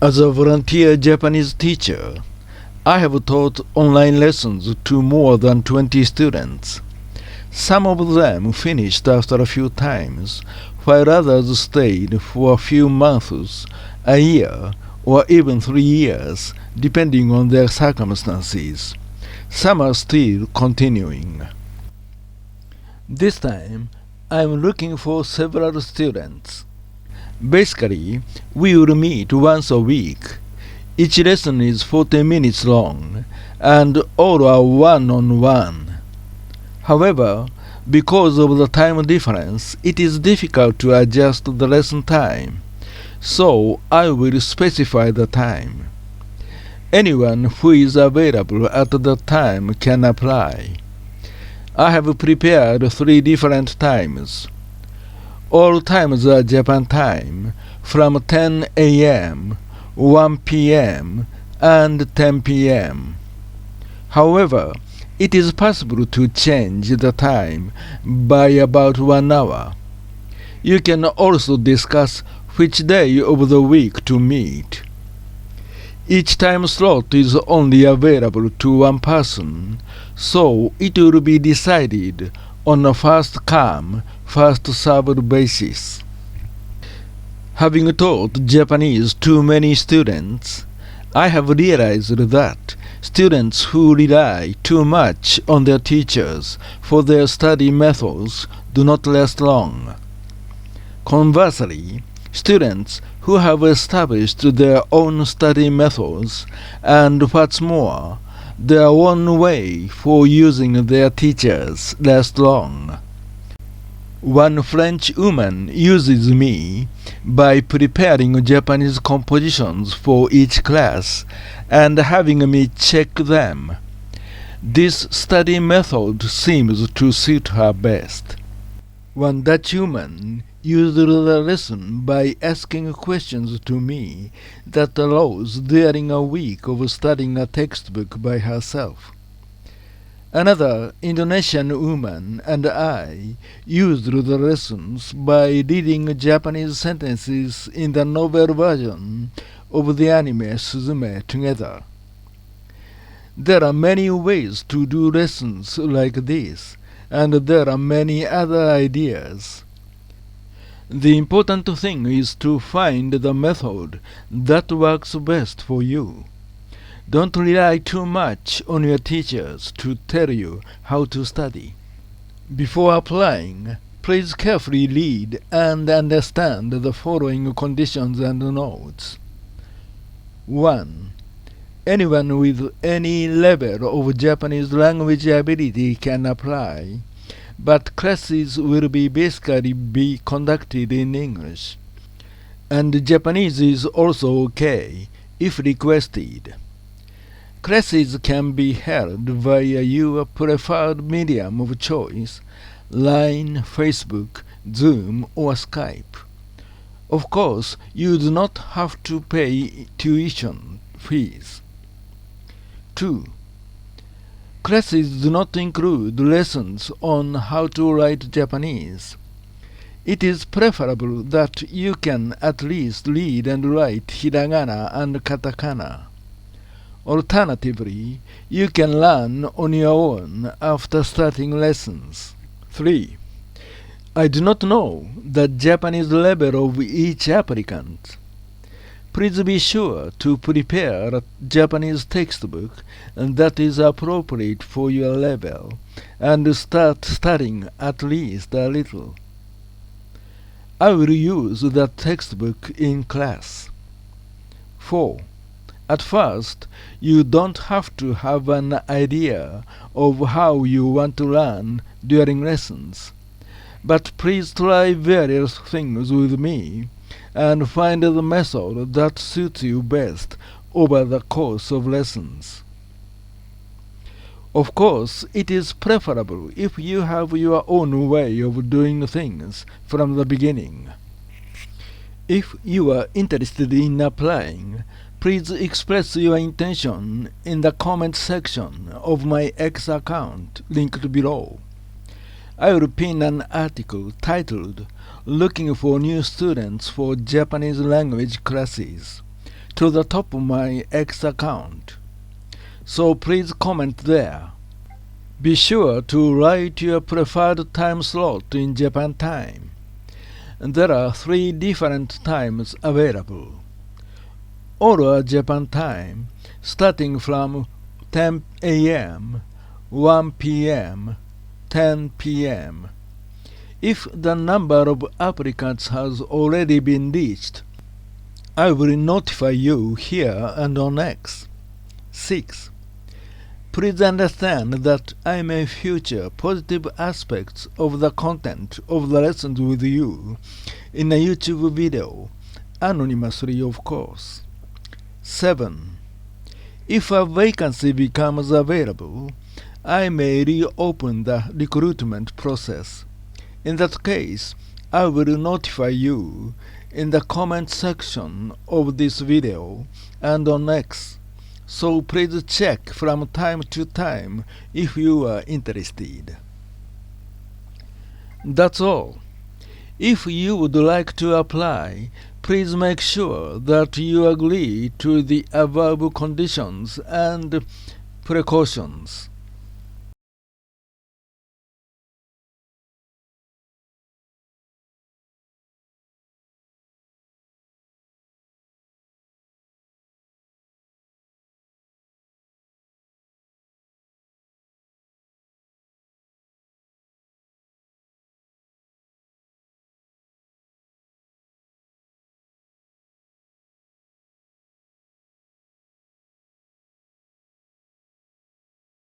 As a volunteer Japanese teacher, I have taught online lessons to more than 20 students. Some of them finished after a few times, while others stayed for a few months, a year, or even 3 years, depending on their circumstances. Some are still continuing. This time, I am looking for several students. Basically, we will meet once a week. Each lesson is 40 minutes long, and all are one-on-one. However, because of the time difference, it is difficult to adjust the lesson time, so I will specify the time. Anyone who is available at the time can apply. I have prepared 3 different times. All times are Japan time, from 10 a.m., 1 p.m., and 10 p.m. However, it is possible to change the time by about 1 hour. You can also discuss which day of the week to meet. Each time slot is only available to one person, so it will be decided on a first-come, first-served basis. Having taught Japanese to many students, I have realized that students who rely too much on their teachers for their study methods do not last long. Conversely, students who have established their own study methods and, what's more, their own way for using their teachers last long. One French woman uses me by preparing Japanese compositions for each class and having me check them. This study method seems to suit her best. One Dutch woman used the lesson by asking questions to me that arose during a week of studying a textbook by herself. Another Indonesian woman and I used the lessons by reading Japanese sentences in the novel version of the anime Suzume together. There are many ways to do lessons like this, and there are many other ideas. The important thing is to find the method that works best for you. Don't rely too much on your teachers to tell you how to study. Before applying, please carefully read and understand the following conditions and notes. 1. Anyone with any level of Japanese language ability can apply, but classes will basically be conducted in English. And Japanese is also okay, if requested. Classes can be held via your preferred medium of choice, Line, Facebook, Zoom, or Skype. Of course, you do not have to pay tuition fees. 2. Classes do not include lessons on how to write Japanese. It is preferable that you can at least read and write hiragana and katakana. Alternatively, you can learn on your own after starting lessons. 3. I do not know the Japanese level of each applicant. Please be sure to prepare a Japanese textbook that is appropriate for your level and start studying at least a little. I will use that textbook in class. 4. At first, you don't have to have an idea of how you want to learn during lessons, but please try various things with me and find the method that suits you best over the course of lessons. Of course, it is preferable if you have your own way of doing things from the beginning. If you are interested in applying, please express your intention in the comment section of my X account linked below. I will pin an article titled "Looking for New Students for Japanese Language Classes." to the top of my X account. So please comment there. Be sure to write your preferred time slot in Japan time. There are 3 different times available. All are Japan time, starting from 10 a.m., 1 p.m., 10 p.m. If the number of applicants has already been reached, I will notify you here and on X. 6. Please understand that I may feature positive aspects of the content of the lessons with you in a YouTube video, anonymously of course. 7. If a vacancy becomes available, I may reopen the recruitment process. In that case, I will notify you in the comment section of this video and on X. So please check from time to time if you are interested. That's all. If you would like to apply, please make sure that you agree to the above conditions and precautions.